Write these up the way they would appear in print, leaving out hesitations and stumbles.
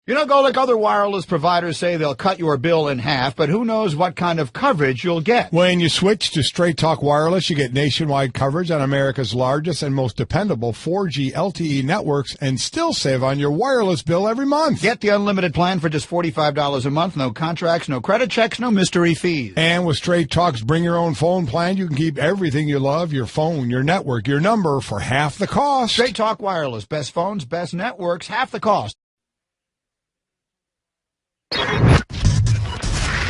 You know, Golic, other wireless providers say they'll cut your bill in half, but who knows what kind of coverage you'll get. When you switch to Straight Talk Wireless, you get nationwide coverage on America's largest and most dependable 4G LTE networks and still save on your wireless bill every month. Get the unlimited plan for just $45 a month. No contracts, no credit checks, no mystery fees. And with Straight Talk's Bring Your Own Phone plan, you can keep everything you love, your phone, your network, your number, for half the cost. Straight Talk Wireless. Best phones, best networks, half the cost.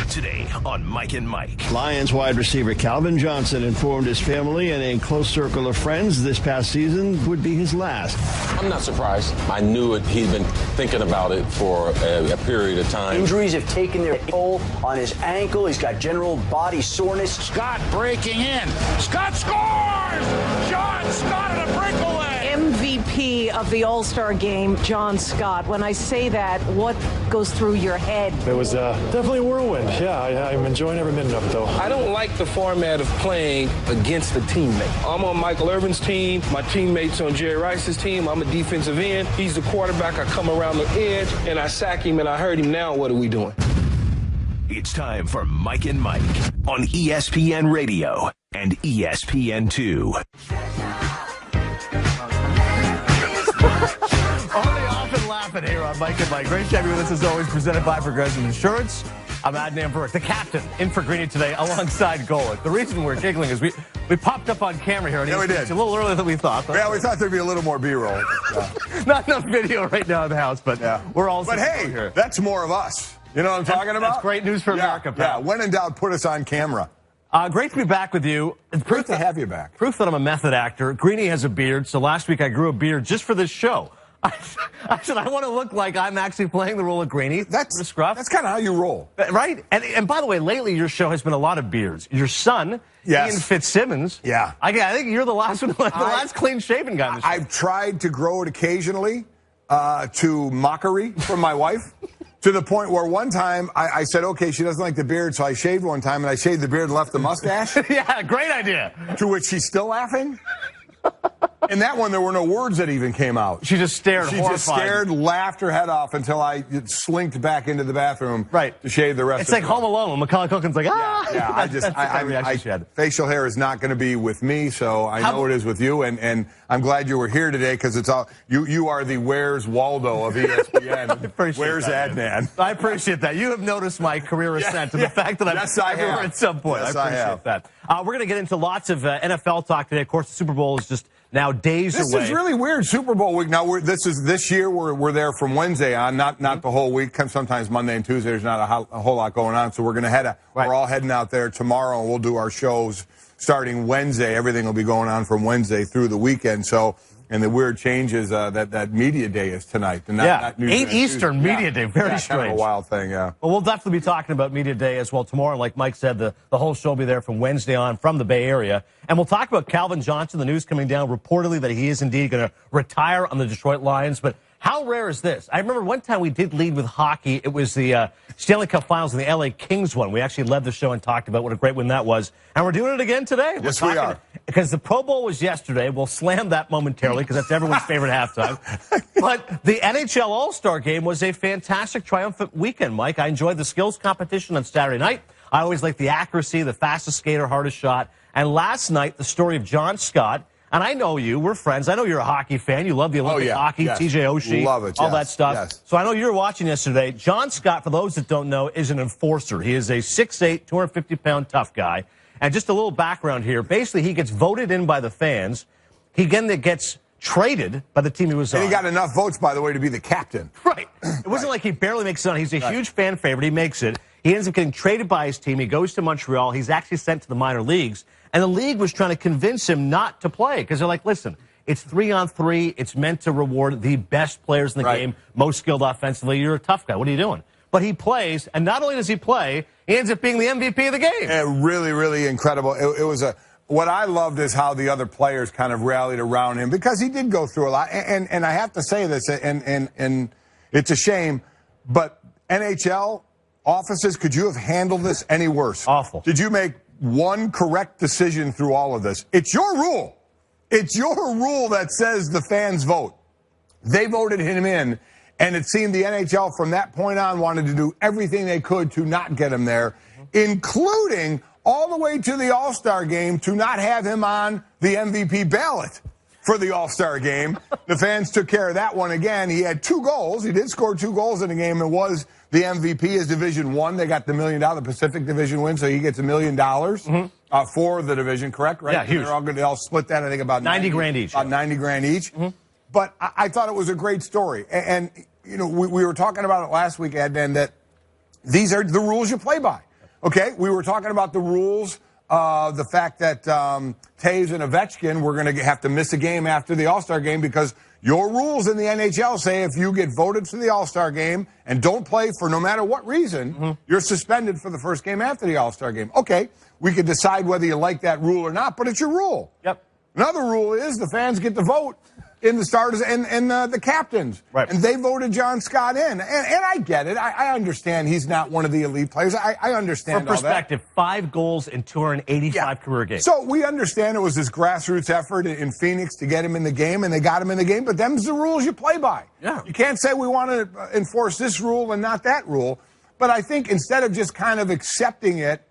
Today on Mike and Mike. Lions wide receiver Calvin Johnson informed his family and a close circle of friends this past season would be his last. I'm not surprised. I knew it. He'd been thinking about it for a period of time. Injuries have taken their toll on his ankle. He's got general body soreness. Scott breaking in. Scott scores! John Scott on a breakaway! MVP of the All-Star game, John Scott. When I say that, what goes through your head? It was definitely a whirlwind. Yeah, I'm enjoying every minute of it, though. I don't like the format of playing against a teammate. I'm on Michael Irvin's team. My teammate's on Jerry Rice's team. I'm a defensive end. He's the quarterback. I come around the edge, and I sack him, and I hurt him. Now what are we doing? It's time for Mike and Mike on ESPN Radio and ESPN2. Only often laughing here on Mike and Mike. Great to have you with us, as always, presented by Progressive Insurance. I'm Adnan Virk, the captain, in for Greeny today, alongside Golic. The reason we're giggling is we popped up on camera here. Yeah, we did. It's a little earlier than we thought. Yeah, we thought there'd be a little more B-roll. Not enough video right now in the house, but we're all But hey, here. That's more of us. You know what I'm talking about? That's great news for America, pal. Yeah, when in doubt, put us on camera. Great to be back with you. Great to have you back. Proof that I'm a method actor. Greeny has a beard, so last week I grew a beard just for this show. I said, I want to look like I'm actually playing the role of Greeny. That's kind of how you roll. Right? And by the way, lately your show has been a lot of beards. Your son, Ian Fitzsimmons. Yeah. I think you're the last one, last clean-shaven guy in the show. I've tried to grow it occasionally to mockery from my wife. To the point where one time I said, okay, she doesn't like the beard, so I shaved one time, and I shaved the beard and left the mustache. Yeah, great idea. To which she's still laughing. In that one, there were no words that even came out. She just stared She horrified. just stared, laughed her head off until I slinked back into the bathroom to shave the rest it's of it. It's like Home Alone when Macaulay Culkin's like, ah! Yeah, facial hair is not going to be with me, so I know it is with you, and I'm glad you were here today because it's all you are the Where's Waldo of ESPN. Where's Adnan? I appreciate that. You have noticed my career ascent and the fact that I'm everywhere at some point. Yes, I appreciate that. We're going to get into lots of NFL talk today. Of course, the Super Bowl is just now days away. This is really weird. Super Bowl week. Now this year we're there from Wednesday on, not the whole week. Sometimes Monday and Tuesday there's not a whole lot going on. So we're going to we're all heading out there tomorrow, and we'll do our shows starting Wednesday. Everything will be going on from Wednesday through the weekend. So. And the weird change is that media day is tonight. Not 8 Eastern media day. Very strange. Kind of a wild thing, yeah. Well, we'll definitely be talking about media day as well tomorrow. Like Mike said, the whole show will be there from Wednesday on from the Bay Area. And we'll talk about Calvin Johnson, the news coming down reportedly that he is indeed going to retire on the Detroit Lions. But how rare is this? I remember one time we did lead with hockey. It was the Stanley Cup Finals and the LA Kings one. We actually led the show and talked about what a great win that was. And we're doing it again today. Yes, we are. Because the Pro Bowl was yesterday. We'll slam that momentarily because that's everyone's favorite halftime. But the NHL All-Star game was a fantastic, triumphant weekend, Mike. I enjoyed the skills competition on Saturday night. I always like the accuracy, the fastest skater, hardest shot. And last night, the story of John Scott. And I know you. We're friends. I know you're a hockey fan. You love the Olympic hockey, TJ Oshie, love it, all that stuff. So I know you were watching yesterday. John Scott, for those that don't know, is an enforcer. He is a 6'8", 250-pound tough guy. And just a little background here. Basically, he gets voted in by the fans. He again gets traded by the team he was on. And he got enough votes, by the way, to be the captain. Right. It wasn't like he barely makes it on. He's a huge fan favorite. He makes it. He ends up getting traded by his team. He goes to Montreal. He's actually sent to the minor leagues. And the league was trying to convince him not to play because they're like, listen, it's 3-on-3. It's meant to reward the best players in the game, most skilled offensively. You're a tough guy. What are you doing? But he plays, and not only does he play, he ends up being the MVP of the game. Yeah, really, really incredible. It was what I loved is how the other players kind of rallied around him because he did go through a lot. And I have to say this, and it's a shame, but NHL offices, could you have handled this any worse? Awful. Did you make one correct decision through all of this? It's your rule. It's your rule that says the fans vote. They voted him in. And it seemed the NHL from that point on wanted to do everything they could to not get him there, including all the way to the All-Star game to not have him on the MVP ballot for the All-Star game. The fans took care of that one again. He had 2 goals. He did score 2 goals in the game and was the MVP as Division 1. They got the $1 million Pacific Division win, so he gets $1 million for the division, correct? Right? Yeah, huge. They're all split that, I think, about 90 grand each. About 90 grand each. But I thought it was a great story. And you know, we were talking about it last week, Adnan, that these are the rules you play by. Okay? We were talking about the rules, the fact that Taves and Ovechkin were going to have to miss a game after the All-Star game because your rules in the NHL say if you get voted for the All-Star game and don't play for no matter what reason, you're suspended for the first game after the All-Star game. Okay, we could decide whether you like that rule or not, but it's your rule. Yep. Another rule is the fans get to vote in the starters and the captains. Right. And they voted John Scott in. And I get it. I understand he's not one of the elite players. I understand For perspective, 5 goals in 285 career games. So we understand it was this grassroots effort in Phoenix to get him in the game, and they got him in the game. But them's the rules you play by. Yeah. You can't say we want to enforce this rule and not that rule. But I think instead of just kind of accepting it,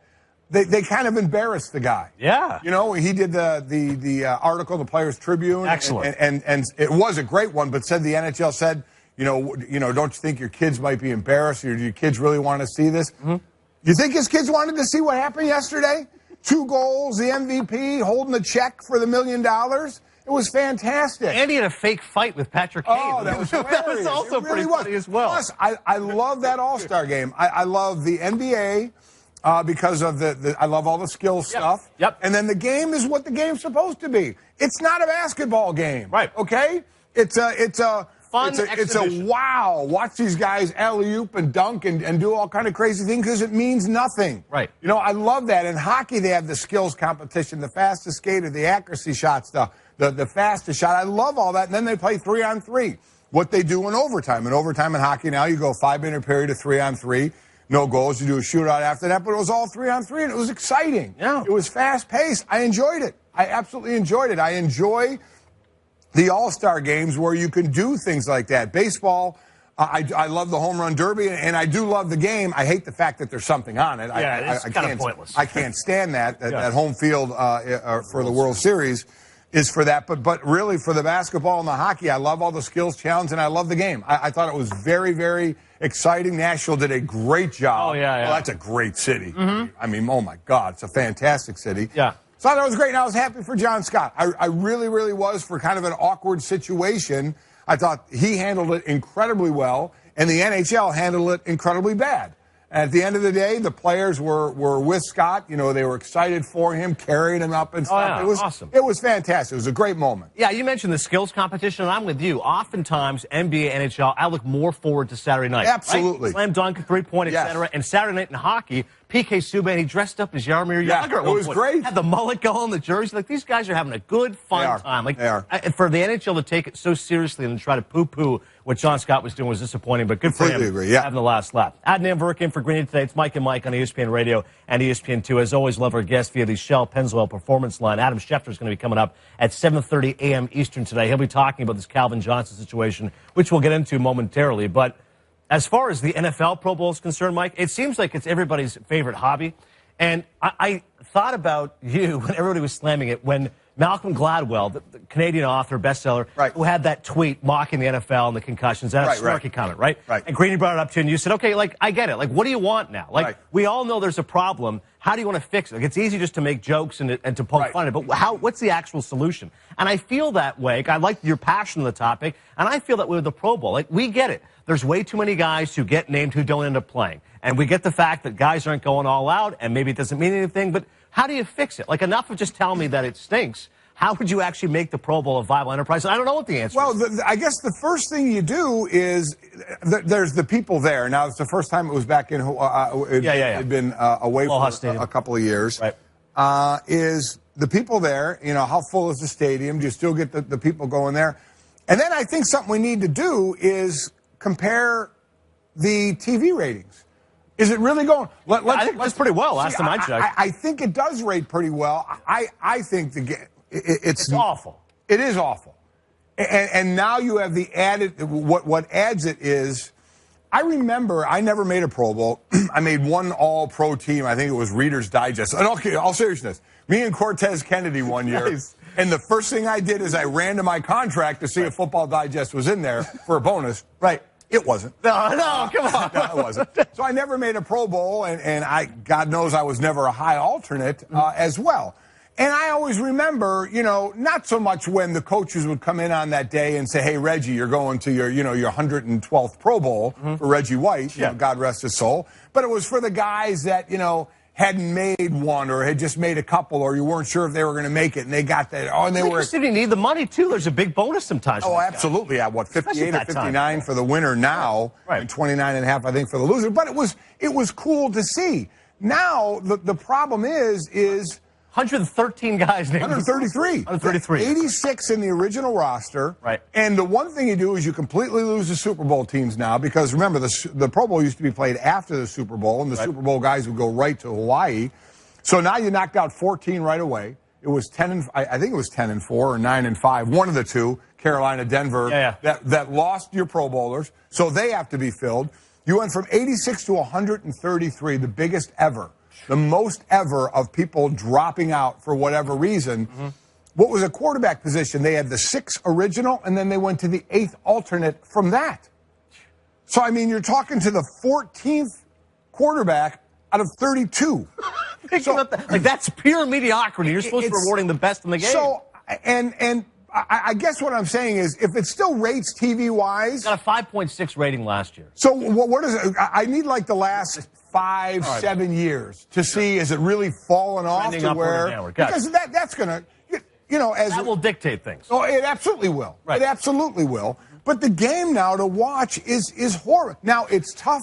they kind of embarrassed the guy. Yeah. You know, he did the article, the Players Tribune. Excellent. And it was a great one, but said the NHL said, you know, don't you think your kids might be embarrassed? Or do your kids really want to see this? You think his kids wanted to see what happened yesterday? 2 goals, the MVP, holding the check for the $1 million. It was fantastic. And he had a fake fight with Patrick Kane. Oh, that was hilarious. That was also it really pretty funny as well. Plus, I love that All-Star game. I love the NBA. Because of I love all the skill stuff. Yep. And then the game is what the game's supposed to be. It's not a basketball game. Right. Okay? It's a fun it's a wow. Watch these guys alley-oop and dunk and do all kind of crazy things because it means nothing. Right. You know, I love that. In hockey, they have the skills competition, the fastest skater, the accuracy shots, the fastest shot. I love all that. And then they play 3-on-3. What they do in overtime. In overtime in hockey now, you go 5-minute period to 3-on-3. No goals. You do a shootout after that, but it was all 3-on-3, and it was exciting. Yeah. It was fast-paced. I enjoyed it. I absolutely enjoyed it. I enjoy the All-Star games where you can do things like that. Baseball, I love the home run derby, and I do love the game. I hate the fact that there's something on it. Yeah, it's kind of pointless. I can't stand that home field for the World Series is for that. But really, for the basketball and the hockey, I love all the skills challenge, and I love the game. I thought it was very, very exciting. Nashville did a great job. Oh, yeah. Well, that's a great city. I mean, oh, my God. It's a fantastic city. Yeah. So I thought it was great, and I was happy for John Scott. I really, really was for kind of an awkward situation. I thought he handled it incredibly well, and the NHL handled it incredibly bad. At the end of the day, the players were with Scott. You know, they were excited for him, carrying him up and stuff. Oh, yeah. It was awesome. It was fantastic. It was a great moment. Yeah, you mentioned the skills competition, and I'm with you. Oftentimes, NBA, NHL, I look more forward to Saturday night. Absolutely. Right? Slam dunk, three-point, Yes. etc. And Saturday night in hockey, PK Subban, he dressed up as Jaromir Jagr. it was great. Had the mullet going, the jersey. Like, these guys are having a good, fun time. Like, They are. For the NHL to take it so seriously and try to poo-poo what John Scott was doing was disappointing, but good for him Completely agree, yeah. having the last lap. Adnan Virk in for Greeny today. It's Mike and Mike on ESPN Radio and ESPN2. As always, love our guests via the Shell Pennzoil Performance Line. Adam Schefter is going to be coming up at 7:30 a.m. Eastern today. He'll be talking about this Calvin Johnson situation, which we'll get into momentarily. But as far as the NFL Pro Bowl is concerned, Mike, it seems like it's everybody's favorite hobby. And I thought about you when everybody was slamming it when Malcolm Gladwell, the Canadian author, bestseller, who had that tweet mocking the NFL and the concussions, that snarky comment, right? And Greeny brought it up to you, and you said, okay, like, I get it. Like, what do you want now? Like, we all know there's a problem. How do you want to fix it? Like, it's easy just to make jokes and to poke fun at it, but what's the actual solution? And I feel that way. I like your passion on the topic, and I feel that way with the Pro Bowl. Like, we get it. There's way too many guys who get named who don't end up playing. And we get the fact that guys aren't going all out, and maybe it doesn't mean anything, but how do you fix it? Like, enough of just telling me that it stinks. How would you actually make the Pro Bowl a viable enterprise? I don't know what the answer is. Well, I guess the first thing you do is there's the people there. Now, it's the first time it was back in it had been away for a couple of years. Is the people there, you know, how full is the stadium? Do you still get the people going there? And then I think something we need to do is compare the TV ratings. Is it really going? I think it's pretty well. Last time I checked. I think it does rate pretty well. I think it's awful. It is awful. And now you have the added, what adds it is, I remember I never made a Pro Bowl. I made one all-pro team. I think it was Reader's Digest. And okay, all seriousness, me and Cortez Kennedy one year. Nice. And the first thing I did is I ran to my contract to see if Football Digest was in there for a bonus. Right. It wasn't. No, come on. No, it wasn't. So I never made a Pro Bowl, and God knows I was never a high alternate as well. And I always remember, not so much when the coaches would come in on that day and say, hey, Reggie, you're going to your 112th Pro Bowl for Reggie White, God rest his soul. But it was for the guys that, hadn't made one or had just made a couple, or you weren't sure if they were going to make it, and they got that. Oh, and they were. You need the money, too. There's a big bonus sometimes. Oh, absolutely. At what, 58 or 59 for the winner now, and 29.5, I think, for the loser. But it was cool to see. Now, the problem is 113 guys named. 133. 133. 86 in the original roster. Right. And the one thing you do is you completely lose the Super Bowl teams now, because remember, the Pro Bowl used to be played after the Super Bowl, and the Super Bowl guys would go right to Hawaii. So now you knocked out 14 right away. It was 10 I think it was 10-4 or 9-5, one of the two, Carolina, Denver, that lost your Pro Bowlers. So they have to be filled. You went from 86 to 133, the biggest ever. The most ever of people dropping out for whatever reason. What was a quarterback position? They had the 6 original, and then they went to the 8th alternate from that. So, I mean, you're talking to the 14th quarterback out of 32. So, that's pure mediocrity. You're supposed to be rewarding the best in the game. So, and I guess what I'm saying is, if it still rates TV-wise... Got a 5.6 rating last year. So, what is it? I need, like, the last 5-7 years to see, is it really fallen off to where... Because that's going to... That will dictate things. Oh, it absolutely will. Right. It absolutely will. But the game now to watch is horrible. Now, it's tough.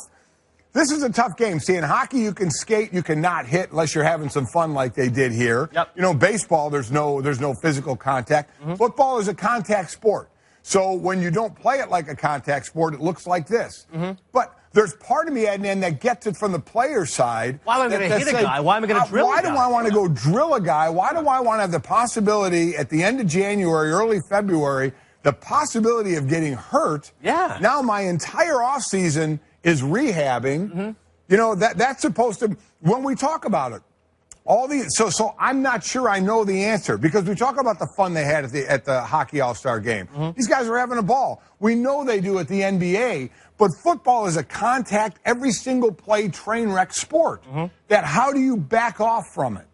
This is a tough game. See, in hockey, you can skate, you can not hit unless you're having some fun like they did here. Yep. Baseball, there's no physical contact. Football is a contact sport. So when you don't play it like a contact sport, it looks like this. But there's part of me, Adnan, that gets it from the player side. Why am I going to hit a guy? Why am I going to drill a guy? Why do I want to go drill a guy? Why do I want to have the possibility at the end of January, early February, the possibility of getting hurt? Yeah. Now my entire offseason is rehabbing. That's supposed to, when we talk about it, so I'm not sure I know the answer, because we talk about the fun they had at the Hockey All-Star game. These guys are having a ball. We know they do at the NBA, but football is a contact, every single play train wreck sport. That how do you back off from it?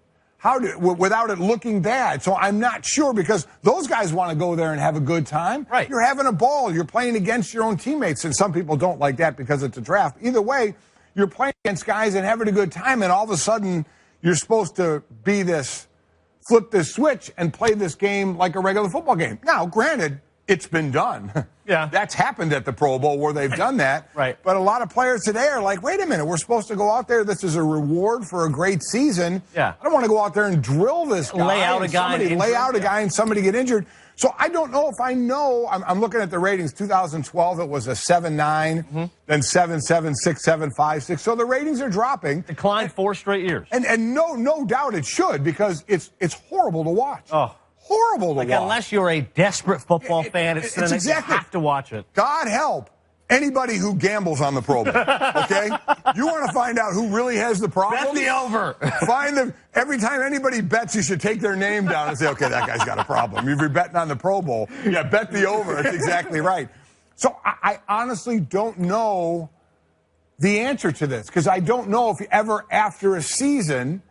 Without it looking bad? So I'm not sure, because those guys want to go there and have a good time. Right. You're having a ball. You're playing against your own teammates, and some people don't like that because it's a draft. Either way, you're playing against guys and having a good time, and all of a sudden you're supposed to be flip this switch and play this game like a regular football game. Now, granted, it's been done. Yeah. That's happened at the Pro Bowl where they've done that. Right. But a lot of players today are like, wait a minute, we're supposed to go out there. This is a reward for a great season. Yeah. I don't want to go out there and drill this guy. Lay out a guy and somebody get injured. So I don't know if I know. I'm looking at the ratings. 2012, it was a 7-9, then 7-7, 6-7, 5-6. So the ratings are dropping. Declined 4 straight years. And no doubt it should, because it's horrible to watch. Oh. Horrible to watch. Unless you're a desperate football fan, it's exactly, you have to watch it. God help anybody who gambles on the Pro Bowl, okay? You want to find out who really has the problem? Bet the over. Find them. Every time anybody bets, you should take their name down and say, okay, that guy's got a problem. If you're betting on the Pro Bowl, bet the over. That's exactly right. So I honestly don't know the answer to this, because I don't know if ever after a season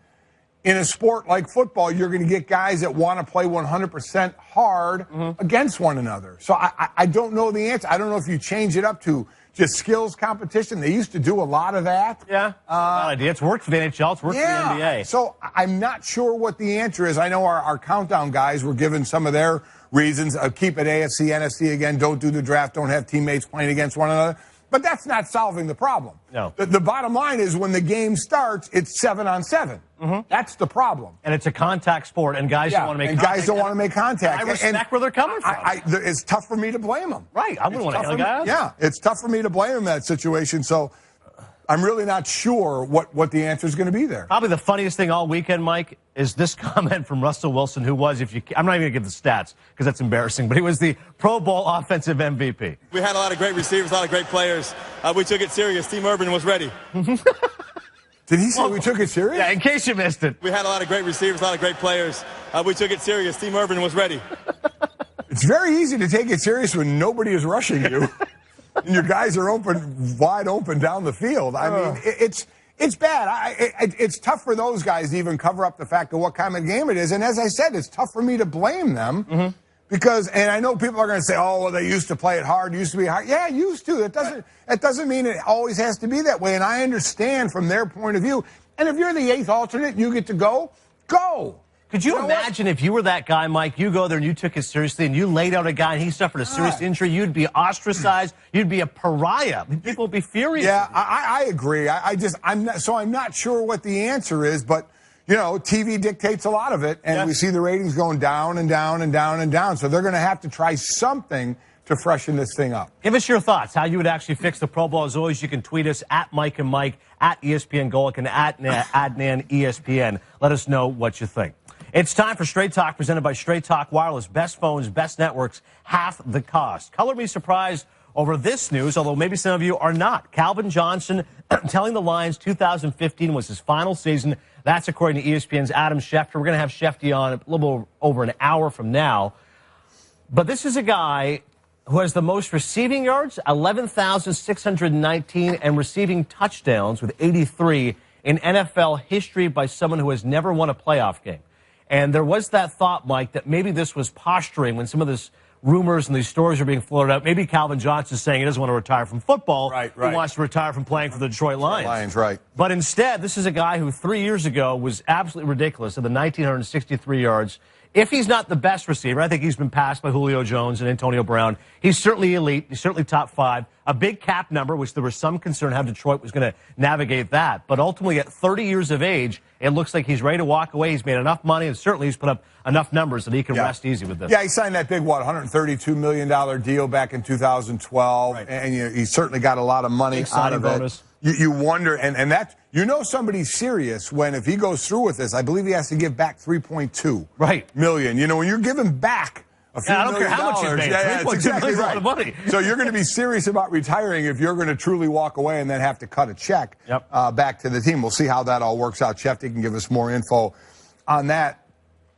in a sport like football, you're going to get guys that want to play 100% hard against one another. So I don't know the answer. I don't know if you change it up to just skills competition. They used to do a lot of that. Yeah, bad idea. It's worked for the NHL. It's worked for the NBA. So I'm not sure what the answer is. I know our countdown guys were given some of their reasons. Keep it AFC, NFC again. Don't do the draft. Don't have teammates playing against one another. But that's not solving the problem. No. The bottom line is, when the game starts, it's 7-on-7. That's the problem. And it's a contact sport, and guys don't want to make contact. And guys don't want to make contact. I respect where they're coming from. It's tough for me to blame them. Right. I wouldn't want to hit a guy. Yeah, it's tough for me to blame them in that situation. So I'm really not sure what the answer is going to be there. Probably the funniest thing all weekend, Mike, is this comment from Russell Wilson, who was, I'm not even going to give the stats because that's embarrassing, but he was the Pro Bowl offensive MVP. We had a lot of great receivers, a lot of great players. We took it serious. Team Urban was ready. Did he say we took it serious? Yeah, in case you missed it. We had a lot of great receivers, a lot of great players. We took it serious. Team Urban was ready. It's very easy to take it serious when nobody is rushing you. And your guys are wide open down the field. I mean, it's bad. It's tough for those guys to even cover up the fact of what kind of game it is. And as I said, it's tough for me to blame them because, and I know people are going to say, oh, well, they used to play it hard, used to be hard. Yeah, used to. It doesn't mean it always has to be that way. And I understand from their point of view. And if you're the 8th alternate, you get to go. Could you imagine if you were that guy, Mike, you go there and you took it seriously and you laid out a guy and he suffered a serious injury, you'd be ostracized, you'd be a pariah. People would be furious. Yeah, I agree. I'm not sure what the answer is, but, TV dictates a lot of it, and we see the ratings going down and down and down and down, so they're going to have to try something to freshen this thing up. Give us your thoughts, how you would actually fix the Pro Bowl. As always, you can tweet us at Mike and Mike, at ESPN Golic, and at Adnan ESPN. Let us know what you think. It's time for Straight Talk, presented by Straight Talk Wireless. Best phones, best networks, half the cost. Color me surprised over this news, although maybe some of you are not. Calvin Johnson telling the Lions 2015 was his final season. That's according to ESPN's Adam Schefter. We're going to have Schefter on a little over an hour from now. But this is a guy who has the most receiving yards, 11,619, and receiving touchdowns with 83 in NFL history by someone who has never won a playoff game. And there was that thought, Mike, that maybe this was posturing when some of this rumors and these stories are being floated out. Maybe Calvin Johnson's saying he doesn't want to retire from football. Right. He wants to retire from playing for the Detroit Lions. Right. But instead, this is a guy who 3 years ago was absolutely ridiculous at the 1,963 yards. If he's not the best receiver, I think he's been passed by Julio Jones and Antonio Brown. He's certainly elite. He's certainly top 5. A big cap number, which there was some concern how Detroit was going to navigate that. But ultimately, at 30 years of age, it looks like he's ready to walk away. He's made enough money, and certainly he's put up enough numbers that he can rest easy with this. Yeah, he signed that big, $132 million deal back in 2012. Right. And he certainly got a lot of money out of it. You wonder, and that, somebody's serious when, if he goes through with this, I believe he has to give back $3.2 million. When you're giving back a few million dollars. I don't care how much you made. That's exactly right. A lot of money. So you're going to be serious about retiring if you're going to truly walk away and then have to cut a check back to the team. We'll see how that all works out. Schefter can give us more info on that.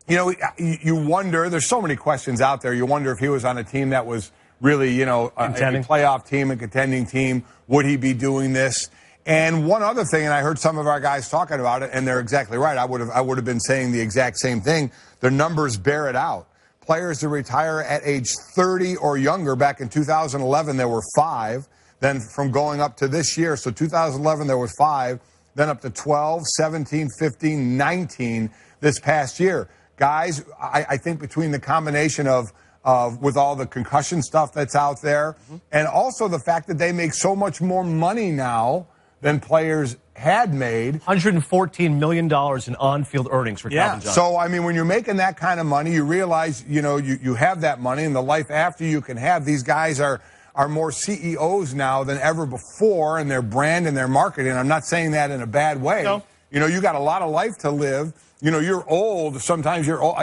You wonder, there's so many questions out there. You wonder if he was on a team that was really, a playoff team, a contending team, would he be doing this? And one other thing, and I heard some of our guys talking about it, and they're exactly right. I would have been saying the exact same thing. The numbers bear it out. Players to retire at age 30 or younger, back in 2011, there were 5. Then from going up to this year, so 2011, there was 5. Then up to 12, 17, 15, 19 this past year. Guys, I think between the combination of with all the concussion stuff that's out there, and also the fact that they make so much more money now than players had made. $114 million in on-field earnings for Calvin Johnson. So, I mean, when you're making that kind of money, you realize, you have that money, and the life after you can have. These guys are more CEOs now than ever before in their brand and their marketing. I'm not saying that in a bad way. No. You got a lot of life to live. You're old. Sometimes you're old,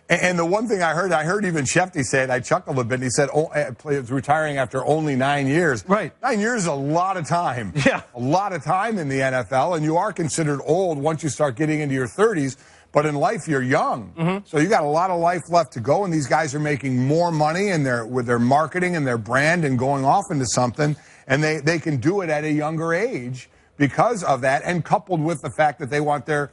and the one thing I heard even Schefter say it, I chuckled a bit. He said, retiring after only 9 years. Right. 9 years is a lot of time. Yeah. A lot of time in the NFL, and you are considered old once you start getting into your 30s. But in life, you're young. So you got a lot of life left to go, and these guys are making more money with their marketing and their brand and going off into something, and they can do it at a younger age because of that, and coupled with the fact that they want they're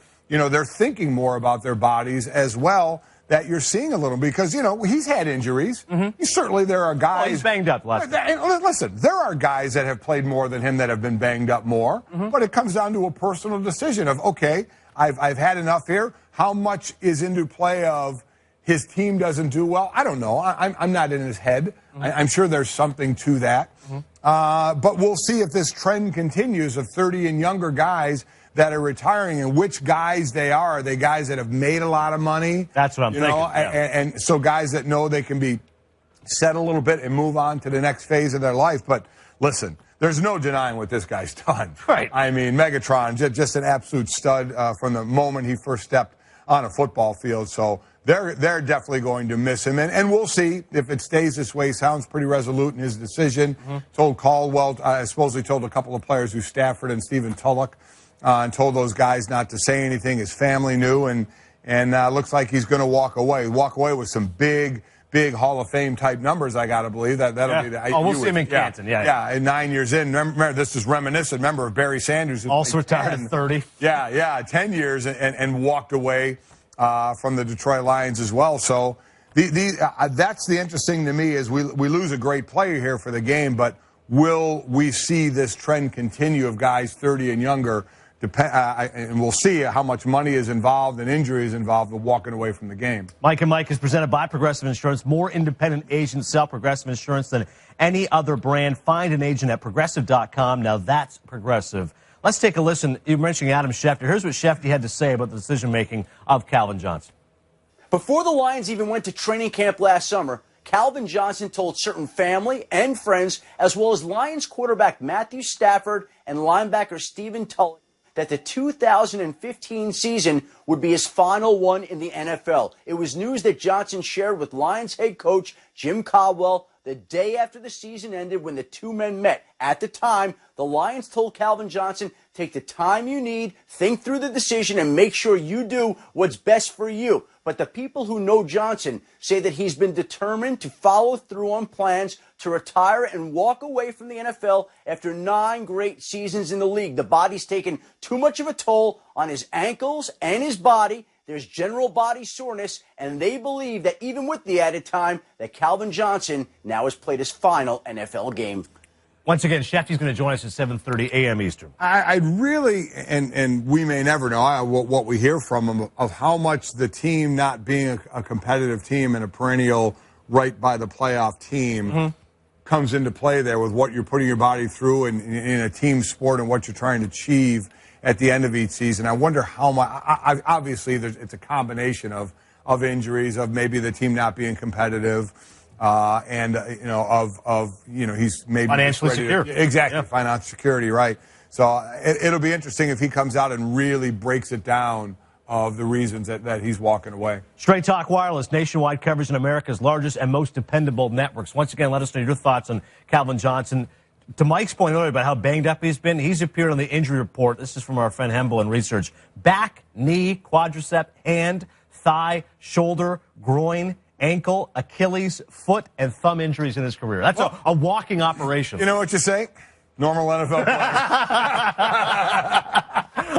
thinking more about their bodies as well, that you're seeing a little, because, he's had injuries. Certainly there are guys. Oh, he's banged up last time. Listen, there are guys that have played more than him that have been banged up more, but it comes down to a personal decision of, okay, I've had enough here. How much is into play of his team doesn't do well? I don't know. I'm not in his head. I'm sure there's something to that. But we'll see if this trend continues of 30 and younger guys that are retiring, and which guys they are. Are they guys that have made a lot of money? That's what I'm thinking. And so guys that know they can be set a little bit and move on to the next phase of their life. But listen, there's no denying what this guy's done. Right. I mean, Megatron, just an absolute stud from the moment he first stepped on a football field. So they're definitely going to miss him. And we'll see if it stays this way. Sounds pretty resolute in his decision. Told Caldwell, I suppose he told a couple of players who Stafford and Stephen Tulloch, and told those guys not to say anything. His family knew, and looks like he's going to walk away. Walk away with some big Hall of Fame type numbers, I got to believe. That'll be the... we'll see him in Canton, Yeah, and 9 years in. Remember, this is reminiscent. Remember of Barry Sanders. Also retired at 30. Yeah, 10 years and walked away from the Detroit Lions as well. So that's the interesting to me is we lose a great player here for the game, but will we see this trend continue of guys 30 and younger? And we'll see how much money is involved and injuries involved with walking away from the game. Mike and Mike is presented by Progressive Insurance. More independent agents sell Progressive Insurance than any other brand. Find an agent at Progressive.com. Now that's Progressive. Let's take a listen. You mentioned Adam Schefter. Here's what Schefter had to say about the decision-making of Calvin Johnson. Before the Lions even went to training camp last summer, Calvin Johnson told certain family and friends, as well as Lions quarterback Matthew Stafford and linebacker Stephen Tulloch, that the 2015 season would be his final one in the NFL. It was news that Johnson shared with Lions head coach Jim Caldwell the day after the season ended when the two men met. At the time, the Lions told Calvin Johnson, take the time you need, think through the decision, and make sure you do what's best for you. But the people who know Johnson say that he's been determined to follow through on plans to retire and walk away from the NFL after 9 great seasons in the league. The body's taken too much of a toll on his ankles and his body. There's general body soreness, and they believe that even with the added time, that Calvin Johnson now has played his final NFL game. Once again, Schefter's going to join us at 7:30 a.m. Eastern. I'd really, and we may never know what we hear from him, of how much the team not being a competitive team and a perennial right by the playoff team comes into play there with what you're putting your body through in a team sport and what you're trying to achieve at the end of each season. I wonder how much, obviously it's a combination of injuries, of maybe the team not being competitive, and he's maybe financially secure. Exactly, financial security, right? So it'll be interesting if he comes out and really breaks it down of the reasons that he's walking away. Straight Talk Wireless, nationwide coverage in America's largest and most dependable networks. Once again, let us know your thoughts on Calvin Johnson. To Mike's point earlier about how banged up he's been, he's appeared on the injury report. This is from our friend Hemble in research. Back, knee, quadricep, hand, thigh, shoulder, groin, ankle, Achilles, foot, and thumb injuries in his career. That's a walking operation. You know what you say? Normal NFL player.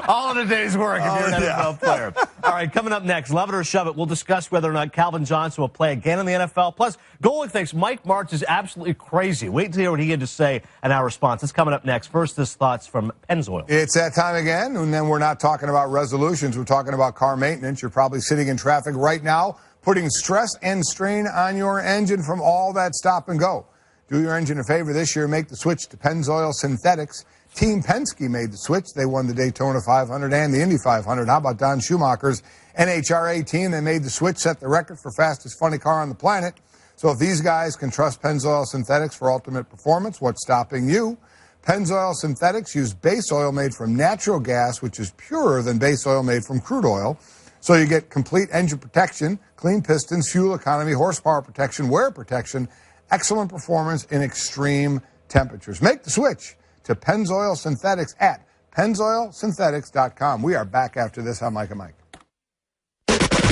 All in a day's work if you're an NFL player. All right, coming up next, love it or shove it, we'll discuss whether or not Calvin Johnson will play again in the NFL. Plus, Golic thinks Mike Martz is absolutely crazy. Wait to hear what he had to say in our response. It's coming up next. First, this thoughts from Pennzoil. It's that time again, and then we're not talking about resolutions. We're talking about car maintenance. You're probably sitting in traffic right now, putting stress and strain on your engine from all that stop and go. Do your engine a favor this year. Make the switch to Pennzoil Synthetics. Team Penske made the switch. They won the Daytona 500 and the Indy 500. How about Don Schumacher's NHRA team? They made the switch, set the record for fastest funny car on the planet. So if these guys can trust Pennzoil Synthetics for ultimate performance, what's stopping you? Pennzoil Synthetics use base oil made from natural gas, which is purer than base oil made from crude oil. So you get complete engine protection, clean pistons, fuel economy, horsepower protection, wear protection, excellent performance in extreme temperatures. Make the switch to Pennzoil Synthetics at PennzoilSynthetics.com. We are back after this on Mike and Mike.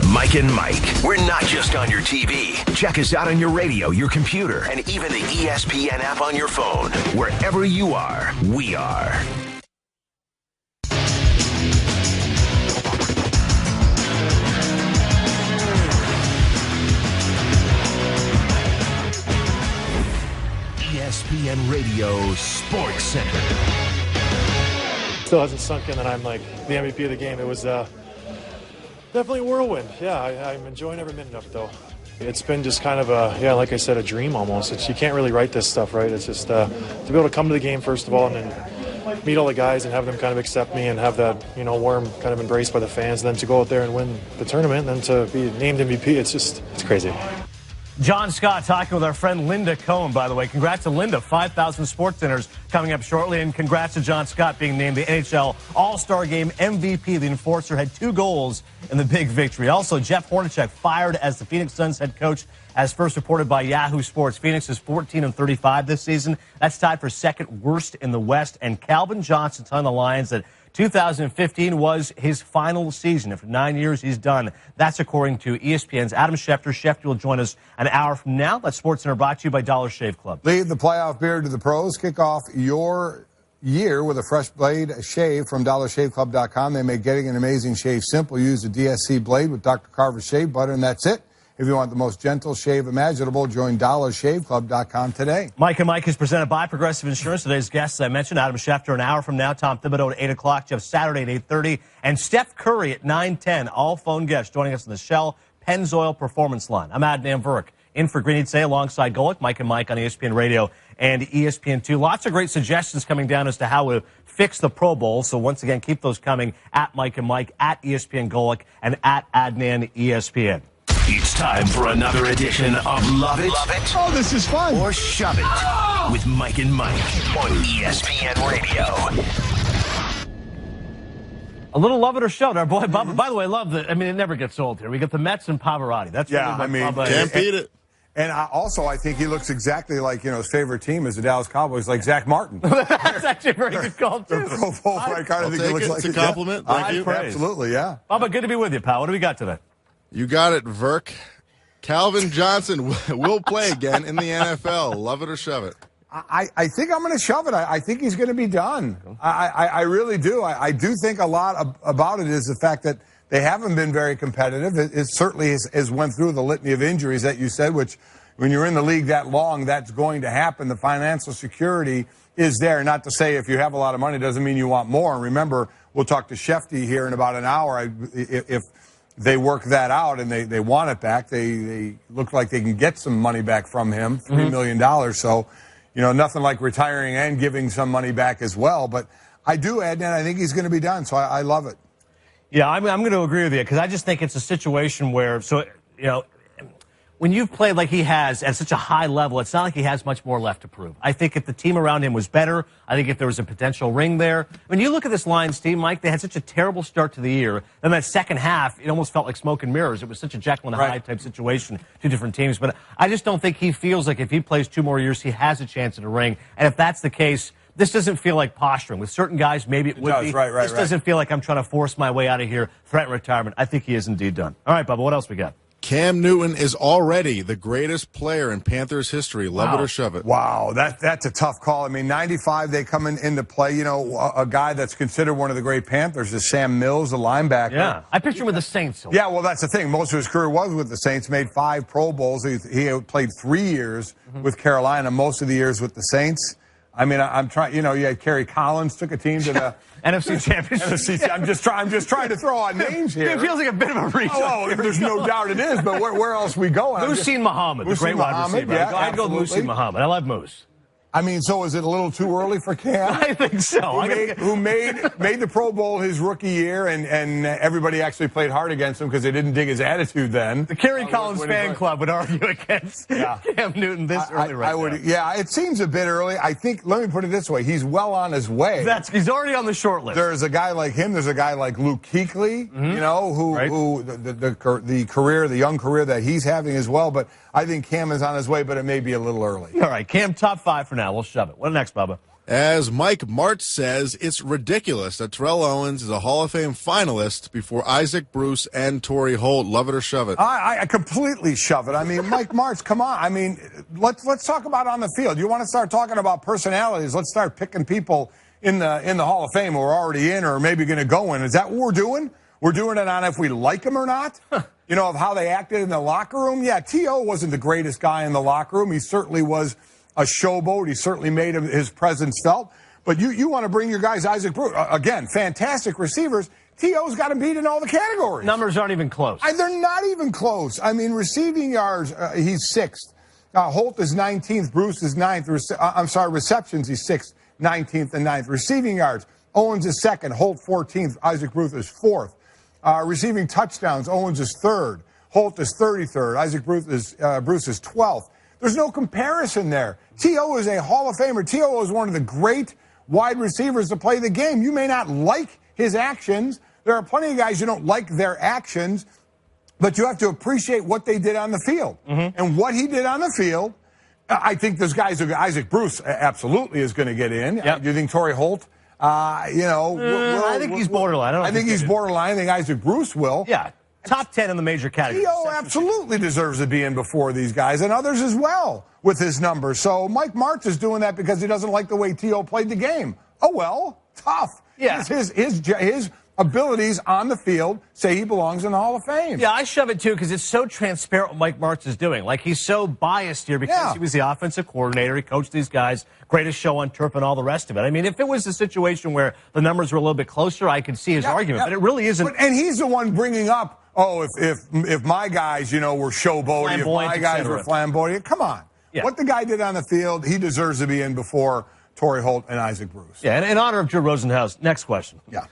Mike and Mike. We're not just on your TV. Check us out on your radio, your computer, and even the ESPN app on your phone. Wherever you are, we are. ESPN Radio Sports Center. Still hasn't sunk in that I'm like the MVP of the game. It was definitely a whirlwind. Yeah, I'm enjoying every minute of it, though. It's been just kind of like I said, a dream almost. You can't really write this stuff, right? It's just to be able to come to the game, first of all, and then meet all the guys and have them kind of accept me and have that, warm kind of embrace by the fans, and then to go out there and win the tournament and then to be named MVP, it's crazy. John Scott talking with our friend Linda Cohen, by the way. Congrats to Linda. 5,000 sports dinners coming up shortly. And congrats to John Scott being named the NHL All-Star Game MVP. The Enforcer had 2 goals in the big victory. Also, Jeff Hornacek fired as the Phoenix Suns head coach, as first reported by Yahoo Sports. Phoenix is 14-35 this season. That's tied for second worst in the West. And Calvin Johnson telling the Lions that 2015 was his final season. After 9 years, he's done. That's according to ESPN's Adam Schefter. Schefter will join us an hour from now. That's SportsCenter brought to you by Dollar Shave Club. Lead the playoff beard to the pros. Kick off your year with a fresh blade shave from DollarShaveClub.com. They make getting an amazing shave simple. Use the DSC blade with Dr. Carver's shave butter, and that's it. If you want the most gentle shave imaginable, join DollarShaveClub.com today. Mike and Mike is presented by Progressive Insurance. Today's guests, I mentioned, Adam Schefter an hour from now, Tom Thibodeau at 8 o'clock, Jeff Saturday at 8:30, and Steph Curry at 9:10. All phone guests joining us on the Shell Pennzoil Performance Line. I'm Adnan Virk, in for Greeny today alongside Golic, Mike and Mike on ESPN Radio and ESPN2. Lots of great suggestions coming down as to how we fix the Pro Bowl. So once again, keep those coming at Mike and Mike, at ESPN Golic, and at Adnan ESPN. It's time for another edition of Love It. Oh, this is fun. Or Shove It with Mike and Mike on ESPN Radio. A little Love It or Shove It. Our boy Bubba, by the way, I love it never gets old here. We got the Mets and Pavarotti. That's really what Bubba can't beat it. And I think he looks exactly like, his favorite team is the Dallas Cowboys, like Zach Martin. That's actually a very good call, too. I think he looks like it's a compliment. Thank you. Absolutely, yeah. Bubba, good to be with you, pal. What do we got today? You got it, Virk. Calvin Johnson will play again in the NFL. Love it or shove it. I think I'm going to shove it. I think he's going to be done. I really do. I do think a lot about it is the fact that they haven't been very competitive. It certainly has went through the litany of injuries that you said, which when you're in the league that long, that's going to happen. The financial security is there. Not to say if you have a lot of money doesn't mean you want more. And remember, we'll talk to Shefty here in about an hour. If they work that out and they want it back, they look like they can get some money back from him, $3 million. So, nothing like retiring and giving some money back as well. But I do, Adnan, I think he's going to be done. So I love it. Yeah, I'm going to agree with you because I just think it's a situation where, when you've played like he has at such a high level, it's not like he has much more left to prove. I think if the team around him was better, I think if there was a potential ring there. When you look at this Lions team, Mike, they had such a terrible start to the year. Then that second half, it almost felt like smoke and mirrors. It was such a Jekyll and Hyde type situation, 2 different teams. But I just don't think he feels like if he plays 2 more years, he has a chance at a ring. And if that's the case, this doesn't feel like posturing. With certain guys, maybe it would be. This doesn't feel like I'm trying to force my way out of here, threaten retirement. I think he is indeed done. All right, Bubba, what else we got? Cam Newton is already the greatest player in Panthers history. Love it or shove it. Wow, that's a tough call. 95, they come into play. A guy that's considered one of the great Panthers is Sam Mills, the linebacker. Yeah, I picture him with the Saints. Yeah, well, that's the thing. Most of his career was with the Saints. Made 5 Pro Bowls. He played 3 years with Carolina, most of the years with the Saints. I'm trying. You had Kerry Collins took a team to the NFC Championship. I'm just trying to throw out names here. It feels like a bit of a reach. Oh, there's no doubt it is. But where else we going? Muhsin Muhammad, the great wide receiver. Yeah, I'd go Muhsin Muhammad. I love Moose. So is it a little too early for Cam? I think so. Who made the Pro Bowl his rookie year, and everybody actually played hard against him because they didn't dig his attitude then. The Kerry Collins fan club would argue against Cam Newton this early right now. Yeah, it seems a bit early. I think, let me put it this way, he's well on his way. He's already on the short list. There's a guy like him. There's a guy like Luke Kuechly, who the young career that he's having as well. But I think Cam is on his way, but it may be a little early. All right, Cam, top 5 for now. We'll shove it. What next, Bubba? As Mike Martz says, it's ridiculous that Terrell Owens is a Hall of Fame finalist before Isaac Bruce and Torrey Holt. Love it or shove it? I completely shove it. Mike Martz, come on. Let's talk about on the field. You want to start talking about personalities? Let's start picking people in the Hall of Fame who are already in or maybe going to go in. Is that what we're doing? We're doing it on if we like them or not. Of how they acted in the locker room. Yeah, T.O. wasn't the greatest guy in the locker room. He certainly was a showboat. He certainly made his presence felt. But you want to bring your guys, Isaac Bruce, again, fantastic receivers. T.O.'s got him beat in all the categories. Numbers aren't even close. They're not even close. Receiving yards, he's 6th. Holt is 19th. Bruce is 9th. Receptions, he's 6th, 19th, and 9th. Receiving yards, Owens is 2nd. Holt 14th. Isaac Bruce is 4th. Receiving touchdowns, Owens is 3rd. Holt is 33rd. Isaac Bruce is 12th. There's no comparison there. T.O. is a Hall of Famer. T.O. is one of the great wide receivers to play the game. You may not like his actions. There are plenty of guys you don't like their actions, but you have to appreciate what they did on the field. And what he did on the field, I think those guys, Isaac Bruce absolutely is going to get in. Do you think Torrey Holt? I think he's borderline. I think he's borderline. I think Isaac Bruce will. Yeah. Top 10 in the major categories. T.O. absolutely deserves to be in before these guys, and others as well with his numbers. So Mike Martz is doing that because he doesn't like the way T.O. played the game. Oh, well, tough. Yeah. His abilities on the field say he belongs in the Hall of Fame. Yeah, I shove it, too, because it's so transparent what Mike Martz is doing. Like, he's so biased here because he was the offensive coordinator. He coached these guys, greatest show on turf and all the rest of it. I mean, if it was a situation where the numbers were a little bit closer, I could see his argument, but it really isn't. And he's the one bringing up, if my guys, were showboating, if my guys were flamboyant, come on. Yeah. What the guy did on the field, he deserves to be in before Torrey Holt and Isaac Bruce. Yeah, and in honor of Drew Rosenhaus, next question. Yeah.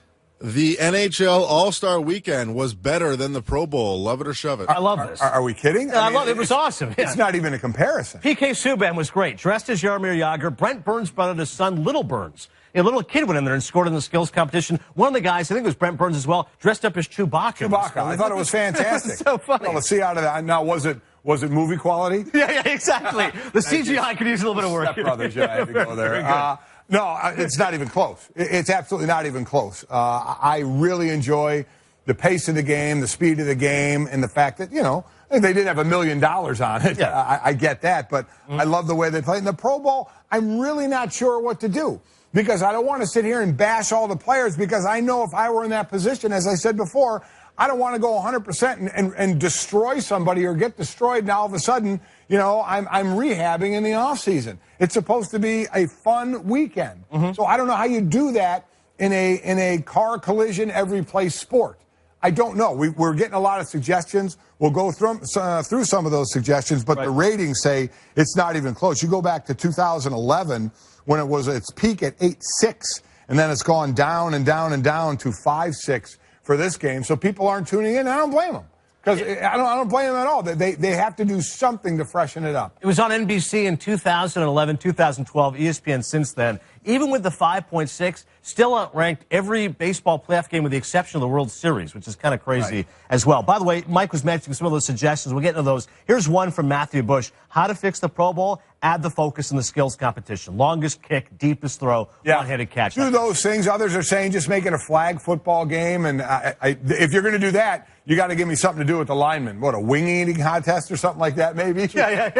The NHL All-Star Weekend was better than the Pro Bowl. Love it or shove it. I love this. Are we kidding? I love it. It was awesome. It's not even a comparison. PK Subban was great. Dressed as Jaromir Jagr. Brent Burns brought out his son, Little Burns. A little kid went in there and scored in the skills competition. One of the guys, I think it was Brent Burns as well, dressed up as Chewbacca. I thought it was fantastic. So funny. Well, let's see out of that. Now, was it movie quality? Yeah, exactly. The CGI could use a little bit of work. Step Brothers, I had to go there. No, it's not even close. It's absolutely not even close. I really enjoy the pace of the game, the speed of the game, and the fact that, they didn't have $1 million on it. Yeah. I get that, but I love the way they play. In the Pro Bowl, I'm really not sure what to do because I don't want to sit here and bash all the players because I know if I were in that position, as I said before, I don't want to go 100% and destroy somebody or get destroyed, and all of a sudden, I'm rehabbing in the offseason. It's supposed to be a fun weekend. So I don't know how you do that in a car collision, every play sport. I don't know. We're getting a lot of suggestions. We'll go through some of those suggestions, but the ratings say it's not even close. You go back to 2011 when it was its peak at 8-6, and then it's gone down and down and down to 5-6 for this game. So people aren't tuning in. I don't blame them. Because I don't blame them at all. They have to do something to freshen it up. It was on NBC in 2011, 2012, ESPN since then. Even with the 5.6, still outranked every baseball playoff game with the exception of the World Series, which is kind of crazy as well. By the way, Mike was mentioning some of those suggestions. We'll get into those. Here's one from Matthew Bush. How to fix the Pro Bowl? Add the focus in the skills competition. Longest kick, deepest throw, one-handed catch. Do those things. Others are saying just make it a flag football game. And if you're going to do that, you got to give me something to do with the linemen. What, a wing eating contest or something like that, maybe? Yeah.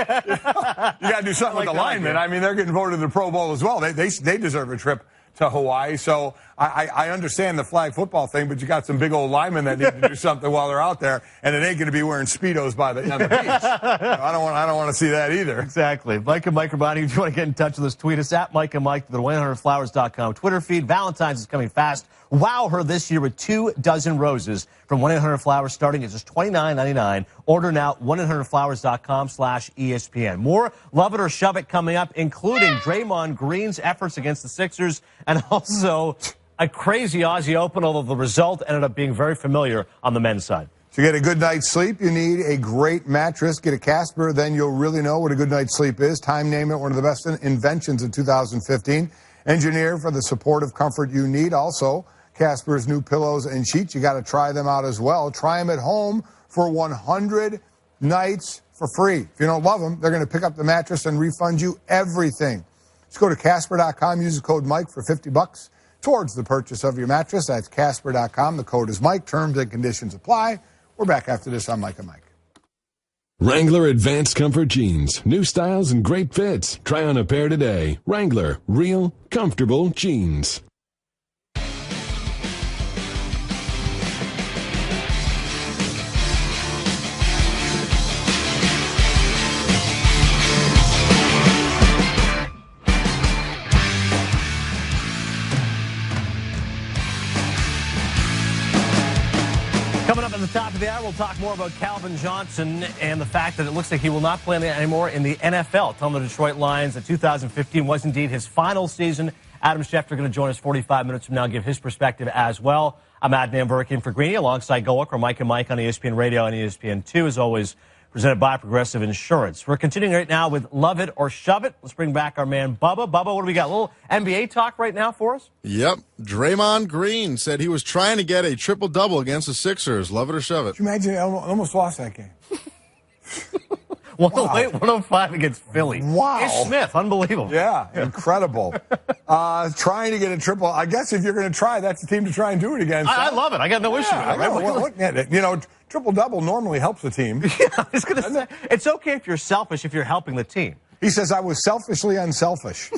You got to do something with the linemen. I mean, they're getting voted to the Pro Bowl as well. They deserve a trip to Hawaii. So I understand the flag football thing, but you got some big old linemen that need to do something while they're out there, and it ain't going to be wearing Speedos on the beach. I don't want to see that either. Exactly. Mike and Mike Urbani, if you want to get in touch with us, tweet us at Mike and Mike to the 1-800-Flowers.com Twitter feed. Valentine's is coming fast. Wow her this year with 2 dozen roses from 1-800-Flowers starting at just $29.99. Order now at 1-800-Flowers.com/ESPN. More Love It or Shove It coming up, including Draymond Green's efforts against the Sixers and also a crazy Aussie Open, although the result ended up being very familiar on the men's side. To get a good night's sleep, you need a great mattress. Get a Casper, then you'll really know what a good night's sleep is. Time name it one of the best inventions of 2015. Engineered for the supportive comfort you need. Also, Casper's new pillows and sheets, you got to try them out as well. Try them at home for 100 nights for free. If you don't love them, they're going to pick up the mattress and refund you everything. Just go to Casper.com, use the code Mike for $50 towards the purchase of your mattress. That's Casper.com. The code is Mike. Terms and conditions apply. We're back after this on Mike and Mike. Wrangler Advanced Comfort Jeans. New styles and great fits. Try on a pair today. Wrangler. Real, comfortable jeans. Coming up at the top of the hour, we'll talk more about Calvin Johnson and the fact that it looks like he will not play anymore in the NFL. Telling the Detroit Lions that 2015 was indeed his final season Adam Schefter going to join us 45 minutes from now, give his perspective as well. I'm Adnan Virk in for Greeny alongside Golic or Mike and Mike on ESPN Radio and ESPN2, as always, presented by Progressive Insurance. We're continuing right now with Love It or Shove It. Let's bring back our man Bubba. Bubba, what do we got? A little NBA talk right now for us? Yep. Draymond Green said he was trying to get a triple-double against the Sixers. Love it or shove it. Can you imagine? I almost lost that game. 108, 105 against Philly. Wow. Ish Smith, unbelievable. Yeah, incredible. Trying to get a triple. I guess if you're going to try, that's the team to try and do it against. I love it. I got no issue with it. Right? Well, look at it. You know, triple-double normally helps the team. Yeah, I was going to say, it's okay if you're selfish if you're helping the team. He says, I was selfishly unselfish.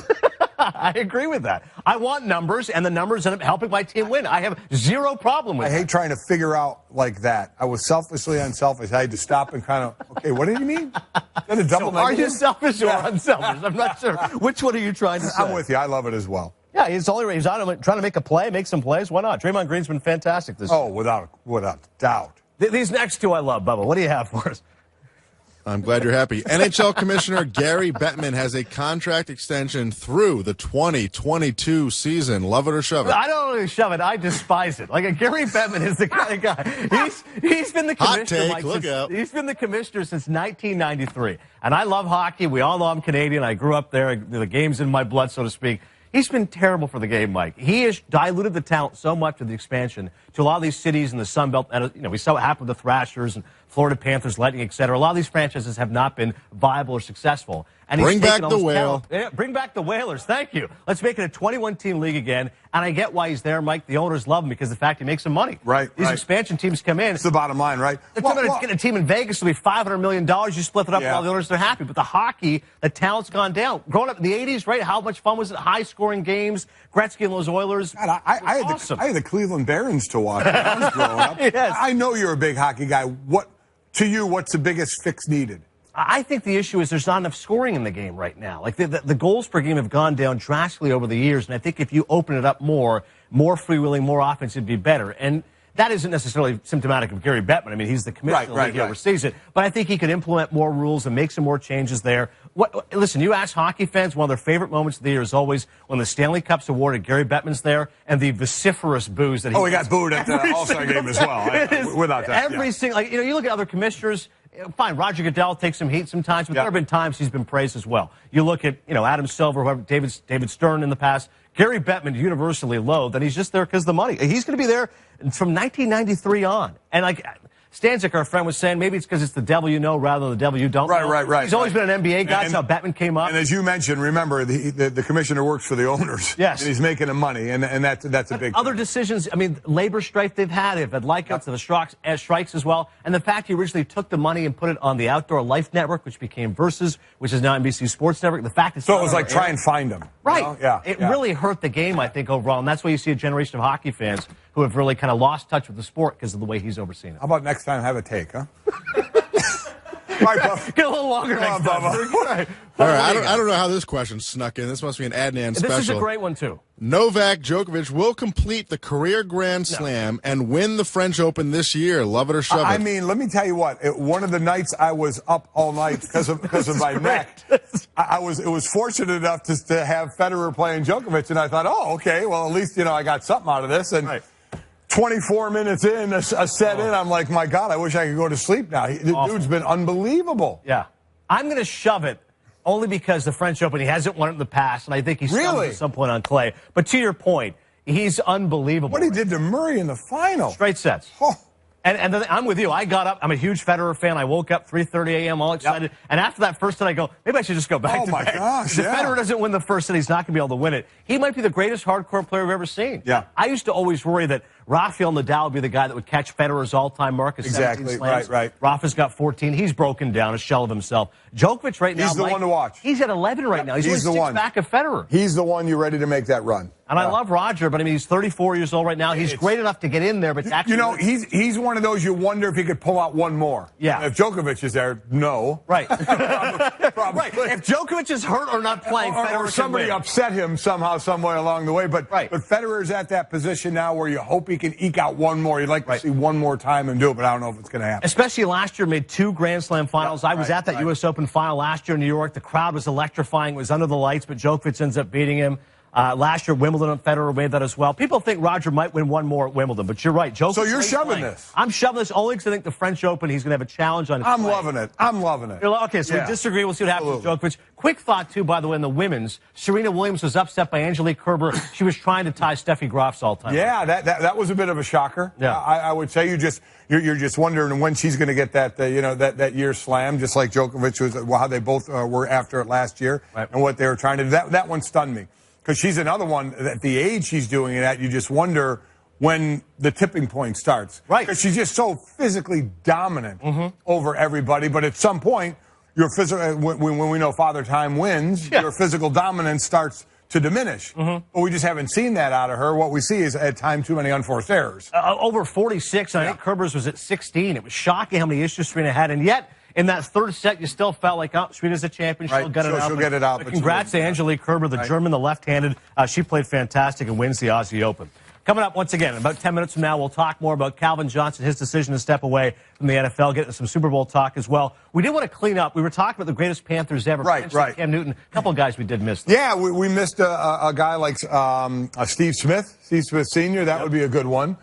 I agree with that. I want numbers, and the numbers end up helping my team win. I have zero problem with it. I hate trying to figure out like that. I was selfishly unselfish. I had to stop and kind of, okay, what did you mean? Is that a double So are you negative? selfish or unselfish? I'm not sure. Which one are you trying to say? I'm with you. I love it as well. Yeah, he's out trying to make a play, make some plays. Why not? Draymond Green's been fantastic this year. Oh, without doubt. These next two I love, Bubba. What do you have for us? I'm glad you're happy. NHL Commissioner Gary Bettman has a contract extension through the 2022 season. Love it or shove it. I don't really shove it. I despise it. Like, Gary Bettman is the kind of guy. He's been the commissioner. Hot take, look out. He's been the commissioner since 1993. And I love hockey. We all know I'm Canadian. I grew up there. The game's in my blood, so to speak. He's been terrible for the game, Mike. He has diluted the talent so much with the expansion to a lot of these cities in the Sun Belt. And, you know, we saw what happened with the Thrashers and Florida Panthers, Lightning, et cetera. A lot of these franchises have not been viable or successful. And Bring back the whale. Yeah, bring back the Whalers. Thank you. Let's make it a 21-team league again. And I get why he's there, Mike. The owners love him because of the fact he makes some money. Right. These expansion teams come in. It's the bottom line, right? They're talking about getting a team in Vegas to be $500 million. You split it up with all the owners, they're happy. But the hockey, the talent's gone down. Growing up in the 80s, right? How much fun was it? High-scoring games. Gretzky and those Oilers. God, I had the Cleveland Barons to watch when I was growing up. Yes. I know you're a big hockey guy. To you, what's the biggest fix needed? I think the issue is there's not enough scoring in the game right now. Like, the goals per game have gone down drastically over the years, and I think if you open it up more freewheeling, more offense, it'd be better. And that isn't necessarily symptomatic of Gary Bettman. I mean, he's the commissioner of the league, he oversees it. But I think he could implement more rules and make some more changes there. Listen, you ask hockey fans, one of their favorite moments of the year is always when the Stanley Cup's awarded, Gary Bettman's there, and the vociferous boos that he he got booed at the All-Star game as well. Without that. Every single, like, you know, you look at other commissioners. Fine, Roger Goodell takes some heat sometimes, but there have been times he's been praised as well. You look at, you know, Adam Silver, whoever, David Stern in the past. Gary Bettman universally loathed, and he's just there because of the money. He's going to be there from 1993 on. And like Stanzik, our friend, was saying, maybe it's because it's the devil you know rather than the devil you don't know. Right. He's always been an NBA guy. That's how Bettman came up. And as you mentioned, remember, the commissioner works for the owners. Yes. And he's making them money, and that's a big Other thing. decisions, I mean, labor strife they've had likeouts to the strikes as well. And the fact he originally took the money and put it on the Outdoor Life Network, which became Versus, which is now NBC Sports Network. The fact is, so it was like try and find them. Right. You know? It really hurt the game, I think, overall. And that's why you see a generation of hockey fans who have really kind of lost touch with the sport because of the way he's overseen it. How about next time have a take, huh? Get a little longer next time. All right, I don't know how this question snuck in. This must be an Adnan special. This is a great one, too. Novak Djokovic will complete the career Grand Slam and win the French Open this year. Love it or shove it. I mean, let me tell you what. One of the nights I was up all night because of my neck. It was fortunate enough to have Federer playing Djokovic, and I thought, oh, okay, well, at least, you know, I got something out of this. And 24 minutes in, a set in, I'm like, my God, I wish I could go to sleep now. The dude's been unbelievable. Yeah. I'm going to shove it only because the French Open, he hasn't won it in the past, and I think he's stumbled at some point on clay. But to your point, he's unbelievable. What he did to Murray in the final. Straight sets. Oh. And then I'm with you. I got up. I'm a huge Federer fan. I woke up 3:30 a.m. all excited. Yep. And after that first set, I go, maybe I should just go back to bed. Oh, my gosh, If Federer doesn't win the first set, he's not going to be able to win it. He might be the greatest hardcore player I've ever seen. Yeah. I used to always worry that Rafael Nadal would be the guy that would catch Federer's all-time mark of 17 slams. Right. Rafa's got 14. He's broken down, a shell of himself. Djokovic right now, he's the one to watch. He's at 11 right now. He's only 6 back of Federer. He's the one you're ready to make that run. And I love Roger, but I mean, he's 34 years old right now. He's great enough to get in there, but actually, you know, he's one of those you wonder if he could pull out one more. Yeah. If Djokovic is there, no. Right. Probably. Right. If Djokovic is hurt or not playing, or somebody upset him somehow, somewhere along the way. But Federer's at that position now where you hope he can eke out one more. You'd like to see one more time and do it, but I don't know if it's going to happen. Especially last year, made 2 Grand Slam finals. I was at that U.S. Open final last year in New York. The crowd was electrifying. It was under the lights, but Djokovic ends up beating him. Last year, Wimbledon, Federer made that as well. People think Roger might win one more at Wimbledon, but you're right. So you're shoving this? I'm shoving this only because I think the French Open, he's going to have a challenge on his I'm play. loving it. I'm loving it. Okay, so we disagree. We'll see what happens with Djokovic. Quick thought, too, by the way, in the women's. Serena Williams was upset by Angelique Kerber. She was trying to tie Steffi Graf's all-time. Yeah, that was a bit of a shocker. Yeah. I would say you're just wondering when she's going to get that that year slam, just like Djokovic was, how they both were after it last year, and what they were trying to do. That one stunned me, because she's another one at the age she's doing it at. You just wonder when the tipping point starts, right? Because she's just so physically dominant over everybody. But at some point, your physical, when we know Father Time wins, your physical dominance starts to diminish. But we just haven't seen that out of her. What we see is at times too many unforced errors. Over 46, and I think Kerber's was at 16. It was shocking how many issues Serena had, and yet in that third set, you still felt like, oh, Serena's a champion. She'll get it out. She'll get it out. But congrats to Angelique Kerber, the German, the left-handed. She played fantastic and wins the Aussie Open. Coming up, once again, in about 10 minutes from now, we'll talk more about Calvin Johnson, his decision to step away from the NFL, get into some Super Bowl talk as well. We did want to clean up. We were talking about the greatest Panthers ever. Right. Cam Newton. A couple of guys we did miss. Yeah, we missed a guy like Steve Smith Sr. That would be a good one.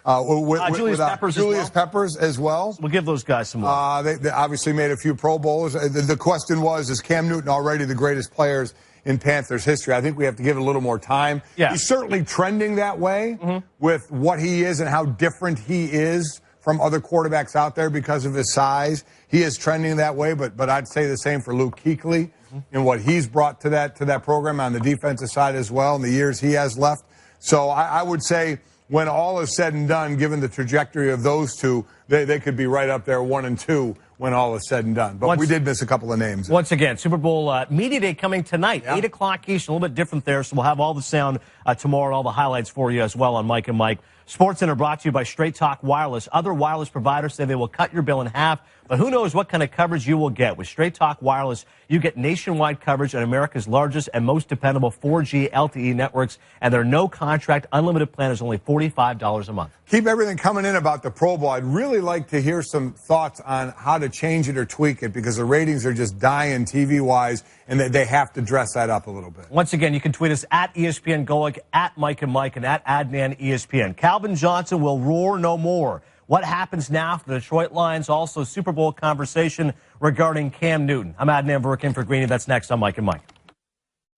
Julius Peppers as well. We'll give those guys some more. They obviously made a few Pro Bowls. The question was, is Cam Newton already the greatest players in Panthers history? I think we have to give it a little more time. Yeah. He's certainly trending that way with what he is and how different he is from other quarterbacks out there because of his size. He is trending that way, but I'd say the same for Luke Kuechly and what he's brought to that program on the defensive side as well in the years he has left. So I would say when all is said and done, given the trajectory of those two, they could be right up there 1 and 2 when all is said and done. But we did miss a couple of names. Once again, Super Bowl Media Day coming tonight, 8 o'clock Eastern, a little bit different there. So we'll have all the sound tomorrow and all the highlights for you as well on Mike and Mike. Sports Center brought to you by Straight Talk Wireless. Other wireless providers say they will cut your bill in half, but who knows what kind of coverage you will get. With Straight Talk Wireless, you get nationwide coverage on America's largest and most dependable 4G LTE networks, and their no-contract unlimited plan is only $45 a month. Keep everything coming in about the Pro Bowl. I'd really like to hear some thoughts on how to change it or tweak it, because the ratings are just dying TV-wise, and they have to dress that up a little bit. Once again, you can tweet us at ESPN Golic, at Mike and Mike, and at Adnan ESPN. Calvin Johnson will roar no more. What happens now for the Detroit Lions? Also, Super Bowl conversation regarding Cam Newton. I'm Adnan Virk in for Greeny. That's next on Mike and Mike.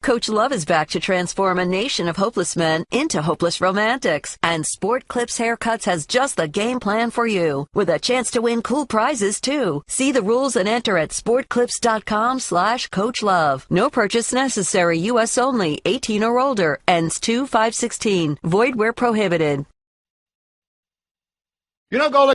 Coach Love is back to transform a nation of hopeless men into hopeless romantics. And Sport Clips Haircuts has just the game plan for you, with a chance to win cool prizes, too. See the rules and enter at sportclips.com/Coach Love. No purchase necessary. U.S. only. 18 or older. Ends 2/5/16. Void where prohibited. You know, Golic